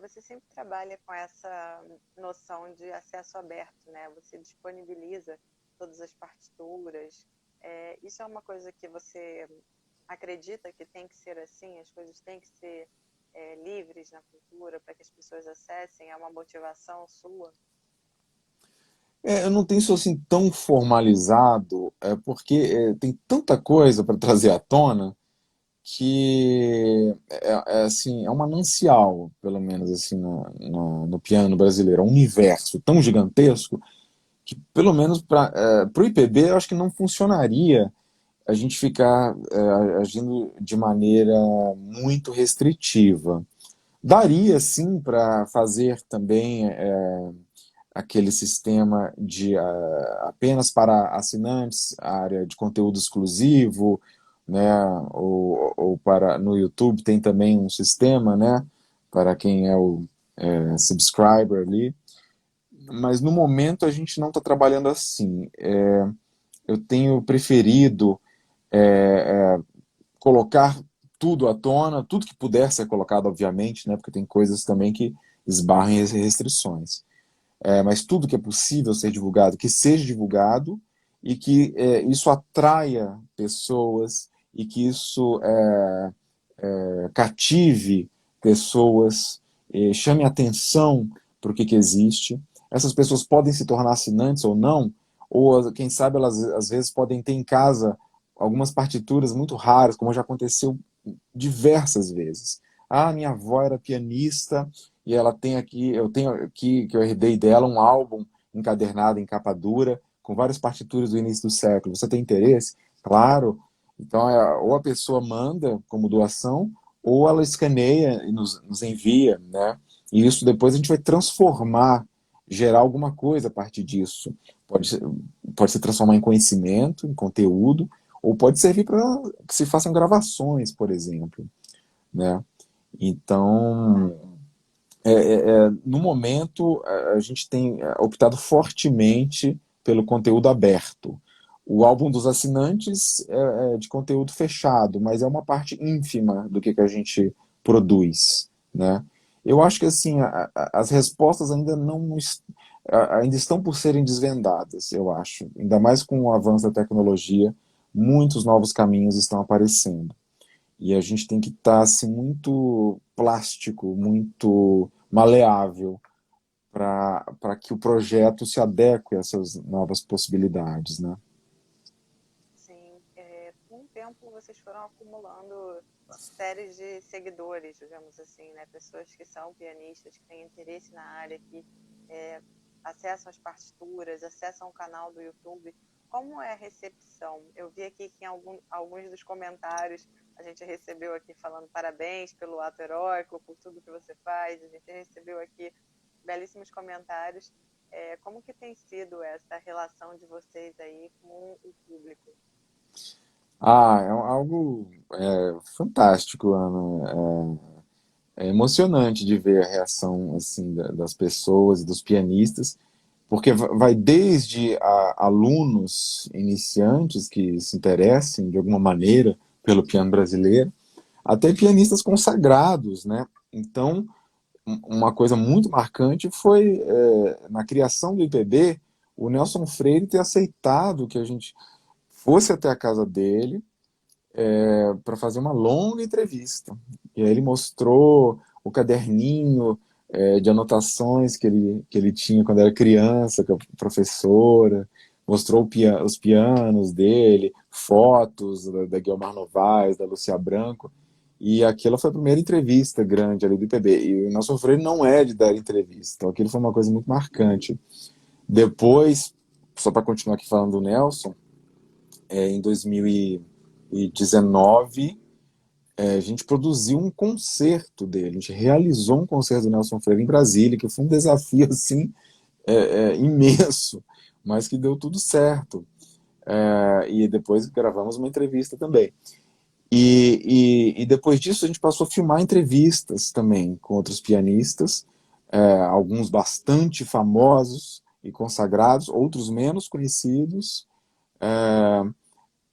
Você sempre trabalha com essa noção de acesso aberto, né? Você disponibiliza todas as partituras. Isso é uma coisa que você acredita que tem que ser assim? As coisas têm que ser livres na cultura para que as pessoas acessem? É uma motivação sua? Eu não tenho isso assim tão formalizado, porque tem tanta coisa para trazer à tona que assim, é um manancial, pelo menos assim, no piano brasileiro, é um universo tão gigantesco que, pelo menos para o IPB, eu acho que não funcionaria a gente ficar agindo de maneira muito restritiva. Daria sim para fazer também aquele sistema de apenas para assinantes, a área de conteúdo exclusivo, né? Ou para no YouTube tem também um sistema, né? Para quem é o subscriber ali. Mas no momento a gente não está trabalhando assim. Eu tenho preferido colocar tudo à tona, tudo que puder ser colocado, obviamente, né? Porque tem coisas também que esbarram em restrições. Mas tudo que é possível ser divulgado, que seja divulgado e que isso atraia pessoas e que isso cative pessoas, chame atenção para o que existe. Essas pessoas podem se tornar assinantes ou não, ou quem sabe elas às vezes podem ter em casa algumas partituras muito raras, como já aconteceu diversas vezes. Ah, minha avó era pianista e ela tem aqui, eu tenho aqui, que eu herdei dela, um álbum encadernado em capa dura, com várias partituras do início do século. Você tem interesse? Claro. Então, ou a pessoa manda como doação, ou ela escaneia e nos envia, né? E isso depois a gente vai transformar, gerar alguma coisa a partir disso. Pode, pode se transformar em conhecimento, em conteúdo, ou pode servir para que se façam gravações, por exemplo, né? Então, no momento, a gente tem optado fortemente pelo conteúdo aberto. O álbum dos assinantes é de conteúdo fechado, mas é uma parte ínfima do que a gente produz, né? Eu acho que assim as respostas ainda não ainda estão por serem desvendadas, eu acho. Ainda mais com o avanço da tecnologia, muitos novos caminhos estão aparecendo. E a gente tem que estar assim, muito plástico, muito maleável para que o projeto se adeque a essas novas possibilidades, né? Sim, com o tempo vocês foram acumulando séries de seguidores, digamos assim, né? Pessoas que são pianistas, que têm interesse na área, que é, acessam as partituras, acessam o canal do YouTube. Como é a recepção? Eu vi aqui que em alguns dos comentários a gente recebeu aqui falando parabéns pelo ato heróico, por tudo que você faz. A gente recebeu aqui belíssimos comentários. Como que tem sido essa relação de vocês aí com o público? Ah, é algo fantástico, Ana. É emocionante de ver a reação assim das pessoas e dos pianistas, porque vai desde alunos iniciantes que se interessem de alguma maneira pelo piano brasileiro, até pianistas consagrados, né? Então, uma coisa muito marcante foi na criação do IPB, o Nelson Freire ter aceitado que a gente fosse até a casa dele para fazer uma longa entrevista. E aí ele mostrou o caderninho de anotações que ele tinha quando era criança, com a professora, mostrou os pianos dele, fotos da Guilmar Novaes, da Lúcia Branco, e aquela foi a primeira entrevista grande ali do IPB. E o Nelson Freire não é de dar entrevista, então aquilo foi uma coisa muito marcante. Depois, só para continuar aqui falando do Nelson, em 2019, a gente produziu um concerto dele, a gente realizou um concerto do Nelson Freire em Brasília, que foi um desafio assim imenso, mas que deu tudo certo. E depois gravamos uma entrevista também. E depois disso a gente passou a filmar entrevistas também com outros pianistas, alguns bastante famosos e consagrados, outros menos conhecidos,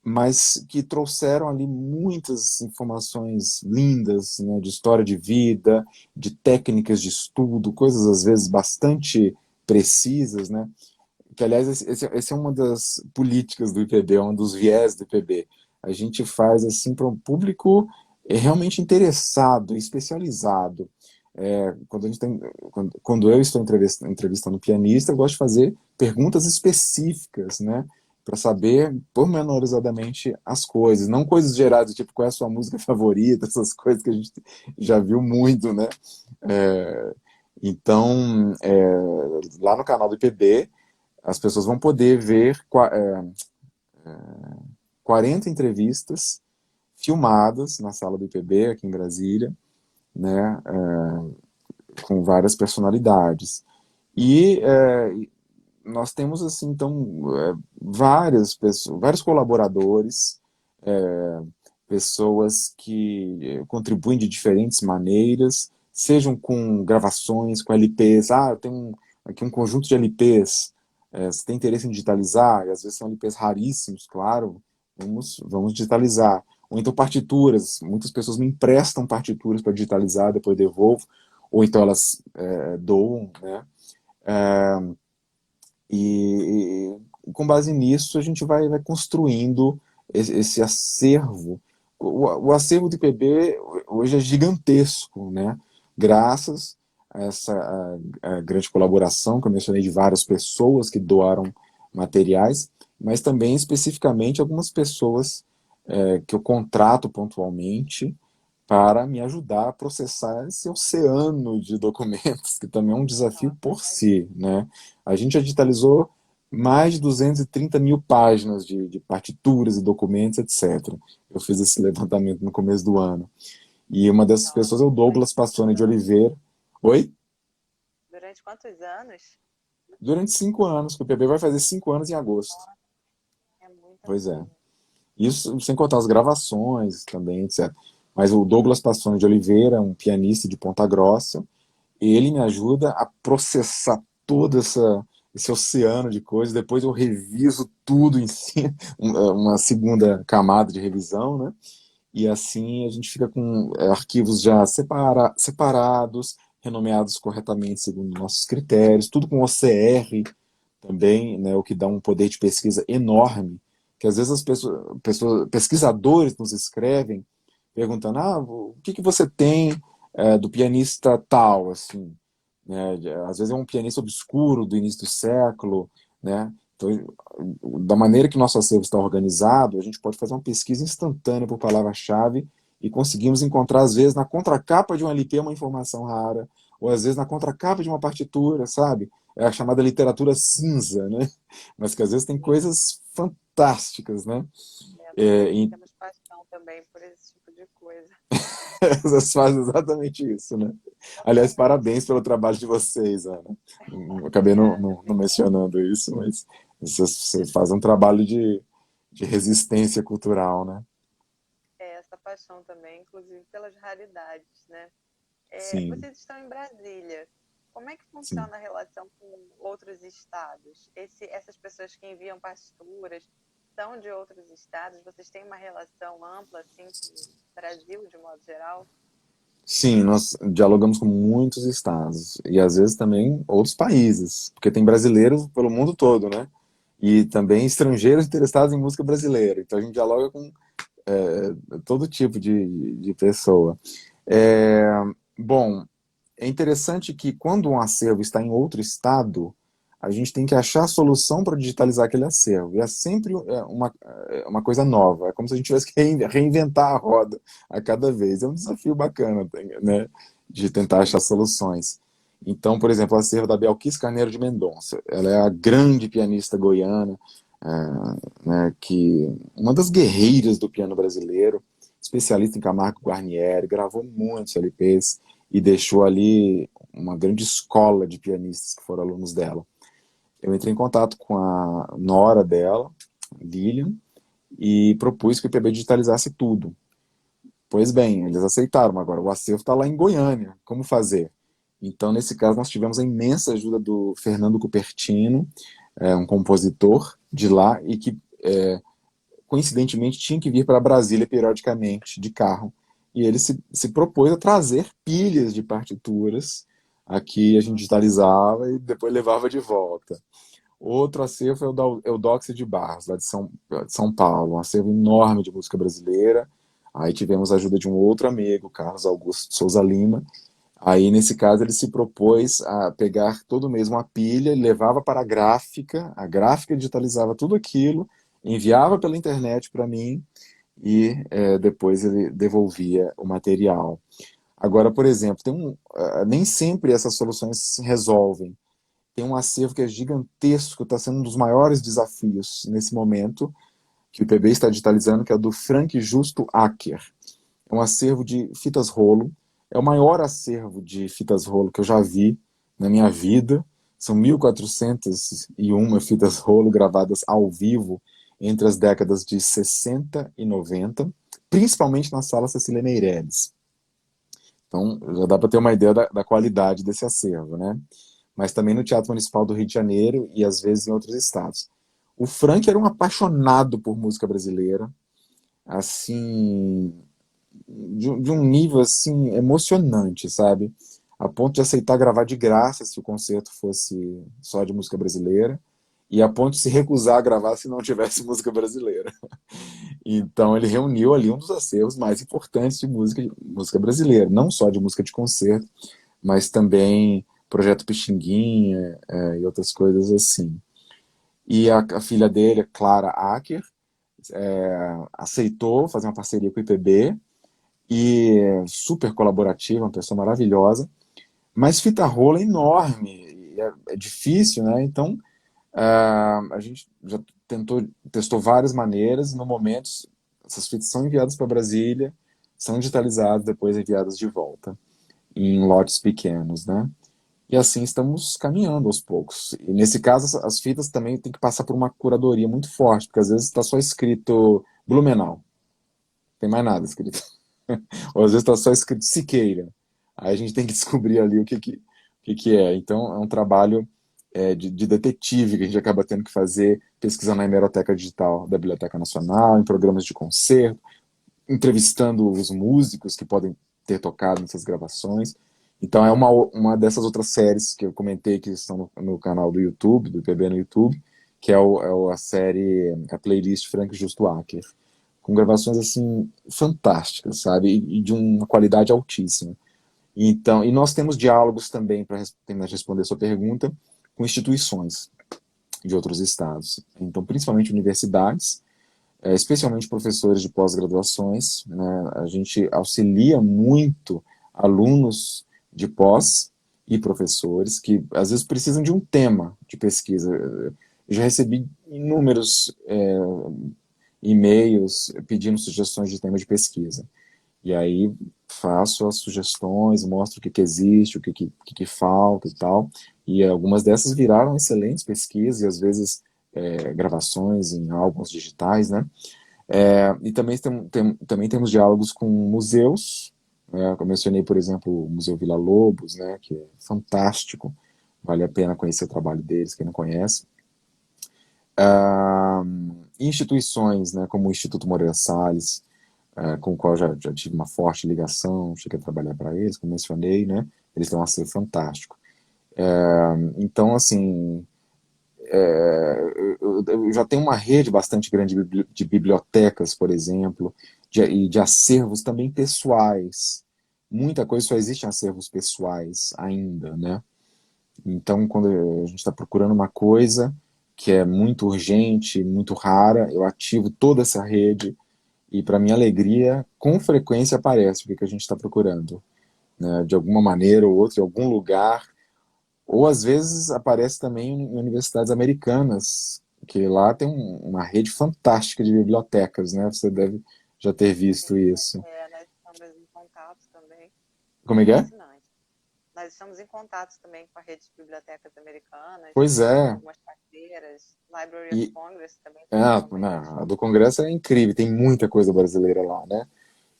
mas que trouxeram ali muitas informações lindas, né, de história de vida, de técnicas de estudo, coisas às vezes bastante precisas, né? Que, aliás, esse é uma das políticas do IPB, é um dos viés do IPB. A gente faz assim para um público realmente interessado, especializado. Quando, a gente tem, quando eu estou entrevistando um pianista, eu gosto de fazer perguntas específicas, né? Para saber pormenorizadamente as coisas, não coisas geradas, tipo qual é a sua música favorita, essas coisas que a gente já viu muito, né? É, então, lá no canal do IPB, as pessoas vão poder ver 40 entrevistas filmadas na sala do IPB, aqui em Brasília, né, com várias personalidades. E nós temos, assim, então, várias pessoas, vários colaboradores, pessoas que contribuem de diferentes maneiras, sejam com gravações, com LPs. Ah, eu tenho aqui um conjunto de LPs. Você tem interesse em digitalizar? E às vezes são LPs raríssimos, claro. Vamos digitalizar. Ou então partituras. Muitas pessoas me emprestam partituras para digitalizar, depois devolvo. Ou então elas doam, né? Com base nisso, a gente vai construindo esse acervo. O acervo do IPB hoje é gigantesco, né? Graças a essa a grande colaboração que eu mencionei de várias pessoas que doaram materiais, mas também especificamente algumas pessoas que eu contrato pontualmente para me ajudar a processar esse oceano de documentos, que também é um desafio Nossa, por si, né? A gente já digitalizou mais de 230 mil páginas de partituras e documentos, etc. Eu fiz esse levantamento no começo do ano. E uma dessas nossa. pessoas é o Douglas Durante quantos Pastone de anos? Oliveira. Oi? Durante quantos anos? Durante 5 anos, que o PB vai fazer 5 anos em agosto. Nossa, é muita Pois é. coisa. Isso sem contar as gravações também, etc. Mas o Douglas Pastone de Oliveira, um pianista de Ponta Grossa, ele me ajuda a processar todo esse oceano de coisas. Depois eu reviso tudo em si, uma segunda camada de revisão, né? E assim a gente fica com arquivos já separados, renomeados corretamente segundo nossos critérios, tudo com OCR também, né? O que dá um poder de pesquisa enorme. Que às vezes as pesquisadores nos escrevem perguntando: o que você tem do pianista tal, assim? né? Às vezes é um pianista obscuro do início do século, né? Então, da maneira que nosso acervo está organizado, a gente pode fazer uma pesquisa instantânea por palavra-chave e conseguimos encontrar, às vezes, na contracapa de um LP uma informação rara, ou às vezes na contracapa de uma partitura, sabe? É a chamada literatura cinza, né? Mas que às vezes tem Sim, coisas fantásticas, né? nós É, aqui temos paixão também por esse tipo de coisa. Elas fazem exatamente isso, né? Aliás, Exatamente. parabéns pelo trabalho de vocês, Ana. Acabei Obrigada, não obrigada. mencionando isso, mas vocês fazem um trabalho de resistência cultural, né? É essa paixão também, inclusive pelas raridades, né? Sim, Vocês estão em Brasília. Como é que sim. funciona a relação com outros estados? Essas pessoas que enviam partituras são de outros estados? Vocês têm uma relação ampla assim com o Brasil de modo geral? Sim, nós dialogamos com muitos estados e às vezes também outros países, porque tem brasileiros pelo mundo todo, né? E também estrangeiros interessados em música brasileira. Então a gente dialoga com todo tipo de pessoa. É, bom, é interessante que quando um acervo está em outro estado, a gente tem que achar a solução para digitalizar aquele acervo. E é sempre uma coisa nova. É como se a gente tivesse que reinventar a roda a cada vez. É um desafio bacana, né, de tentar achar soluções. Então, por exemplo, o acervo da Belkis Carneiro de Mendonça. Ela é a grande pianista goiana, né, uma das guerreiras do piano brasileiro, especialista em Camargo Guarnieri, gravou muitos LPs e deixou ali uma grande escola de pianistas que foram alunos dela. Eu entrei em contato com a nora dela, Lilian, e propus que o IPB digitalizasse tudo. Pois bem, eles aceitaram. Agora, o acervo está lá em Goiânia. Como fazer? Então, nesse caso, nós tivemos a imensa ajuda do Fernando Cupertino, um compositor de lá, e que, coincidentemente, tinha que vir para Brasília periodicamente, de carro. E ele se propôs a trazer pilhas de partituras. Aqui a gente digitalizava e depois levava de volta. Outro acervo é o da Eudóxia de Barros, lá de São Paulo, um acervo enorme de música brasileira. Aí tivemos a ajuda de um outro amigo, Carlos Augusto de Souza Lima. Aí, nesse caso, ele se propôs a pegar todo mês uma pilha, levava para a gráfica digitalizava tudo aquilo, enviava pela internet para mim e depois ele devolvia o material. Agora, por exemplo, nem sempre essas soluções se resolvem. Tem um acervo que é gigantesco, está sendo um dos maiores desafios nesse momento, que o IPB está digitalizando, que é o do Frank Justo Acker. É um acervo de fitas rolo, é o maior acervo de fitas rolo que eu já vi na minha vida. São 1.401 fitas rolo gravadas ao vivo entre as décadas de 60 e 90, principalmente na sala Cecília Meirelles. Então, já dá para ter uma ideia da qualidade desse acervo, né? Mas também no Teatro Municipal do Rio de Janeiro e às vezes em outros estados. O Frank era um apaixonado por música brasileira, assim, de um nível assim emocionante, sabe? A ponto de aceitar gravar de graça se o concerto fosse só de música brasileira e a ponto de se recusar a gravar se não tivesse música brasileira. Então ele reuniu ali um dos acervos mais importantes de música brasileira, não só de música de concerto, mas também Projeto Pixinguinha e outras coisas assim. E a filha dele, Clara Acker, aceitou fazer uma parceria com o IPB e super colaborativa, uma pessoa maravilhosa, mas fita rola é enorme, é difícil, né? Então a gente já testou várias maneiras, e no momento essas fitas são enviadas para Brasília, são digitalizadas, depois enviadas de volta, em lotes pequenos, né? E assim estamos caminhando aos poucos. E nesse caso, as fitas também têm que passar por uma curadoria muito forte, porque às vezes está só escrito Blumenau, não tem mais nada escrito. Ou às vezes está só escrito Siqueira. Aí a gente tem que descobrir ali o que é. Então é um trabalho de detetive que a gente acaba tendo que fazer, pesquisando na hemeroteca digital da Biblioteca Nacional, em programas de concerto, entrevistando os músicos que podem ter tocado nessas gravações. Então é uma dessas outras séries que eu comentei que estão no canal do YouTube, do IPB no YouTube, que a série, a playlist Frank Justo Acker, com gravações assim fantásticas, sabe? E de uma qualidade altíssima. Então, e nós temos diálogos também, para terminar de responder a sua pergunta, com instituições de outros estados. Então, principalmente universidades, especialmente professores de pós-graduações, né? A gente auxilia muito alunos de pós e professores que às vezes precisam de um tema de pesquisa. Eu já recebi inúmeros e-mails pedindo sugestões de tema de pesquisa. E aí faço as sugestões, mostro o que existe, o que falta e tal. E algumas dessas viraram excelentes pesquisas e às vezes gravações em álbuns digitais, né? E também temos diálogos com museus, né? Eu mencionei, por exemplo, o Museu Villa-Lobos, né? Que é fantástico, vale a pena conhecer o trabalho deles, quem não conhece. Ah, instituições, né? Como o Instituto Moreira Salles, com o qual já tive uma forte ligação, cheguei a trabalhar para eles, como mencionei, né? Eles têm um acervo fantástico. Então, assim, eu já tenho uma rede bastante grande de bibliotecas, por exemplo, e de acervos também pessoais. Muita coisa só existe em acervos pessoais ainda, né? Então, quando a gente está procurando uma coisa que é muito urgente, muito rara, eu ativo toda essa rede e, para minha alegria, com frequência aparece o que a gente está procurando, né? De alguma maneira ou outra, em algum lugar, ou às vezes aparece também em universidades americanas, que lá tem uma rede fantástica de bibliotecas, né? Você deve já ter visto isso. Nós estamos em contato também. Como é que é? Fascinante. Nós estamos em contato também com a rede de bibliotecas americanas, Pois é. algumas parceiras, Library of E Congress também, né, principalmente. a do Congresso é incrível, tem muita coisa brasileira lá, né?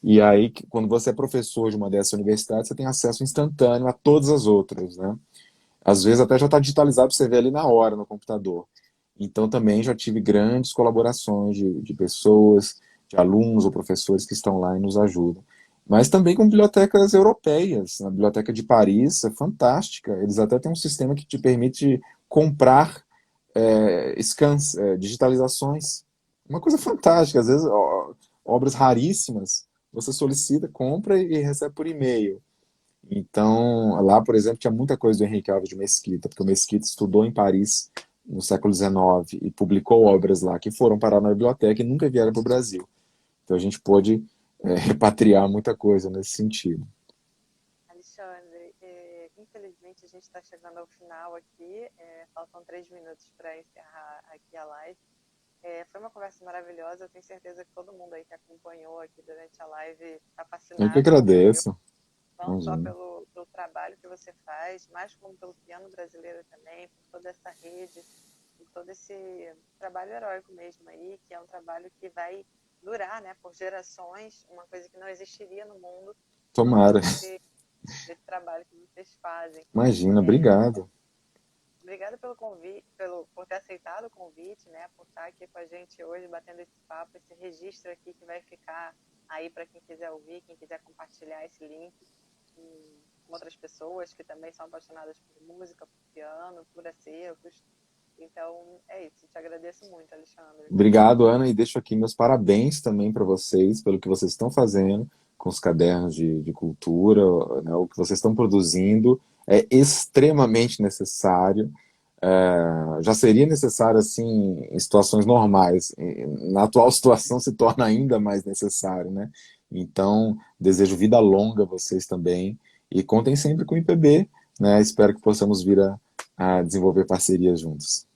E aí, quando você é professor de uma dessas universidades, você tem acesso instantâneo a todas as outras, né? Às vezes até já está digitalizado para você ver ali na hora no computador. Então também já tive grandes colaborações de pessoas, de alunos ou professores que estão lá e nos ajudam. Mas também com bibliotecas europeias. A Biblioteca de Paris é fantástica. Eles até têm um sistema que te permite comprar scans, digitalizações. Uma coisa fantástica. Às vezes, obras raríssimas, você solicita, compra e recebe por e-mail. Então, lá, por exemplo, tinha muita coisa do Henrique Alves de Mesquita, porque o Mesquita estudou em Paris no século XIX e publicou obras lá que foram parar na biblioteca e nunca vieram para o Brasil. Então a gente pôde repatriar muita coisa nesse sentido. Alexandre, infelizmente a gente está chegando ao final aqui, faltam 3 minutos para encerrar aqui a live. Foi uma conversa maravilhosa, eu tenho certeza que todo mundo aí que acompanhou aqui durante a live está Eu que fascinado, como eu, agradeço. não só Imagina. pelo trabalho que você faz, mas como pelo piano brasileiro também, por toda essa rede, por todo esse trabalho heróico mesmo aí, que é um trabalho que vai durar, né, por gerações, uma coisa que não existiria no mundo se não Tomara. fosse esse trabalho que vocês fazem. Imagina, obrigado. Obrigada pelo convite, por ter aceitado o convite, né, por estar aqui com a gente hoje, batendo esse papo, esse registro aqui que vai ficar aí para quem quiser ouvir, quem quiser compartilhar esse link com outras pessoas que também são apaixonadas por música, por piano, por acervos. Então, é isso. Te agradeço muito, Alexandre. Obrigado, Ana, e deixo aqui meus parabéns também para vocês pelo que vocês estão fazendo com os cadernos de cultura, né, o que vocês estão produzindo é extremamente necessário. Já seria necessário assim em situações normais. Na atual situação se torna ainda mais necessário, né? Então, desejo vida longa a vocês também e contem sempre com o IPB, né? Espero que possamos vir a desenvolver parcerias juntos.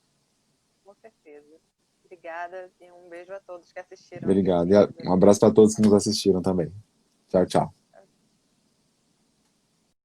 Com certeza. Obrigada e um beijo a todos que assistiram aqui Obrigado. esse E vídeo. um abraço para todos que nos assistiram também. Tchau, tchau.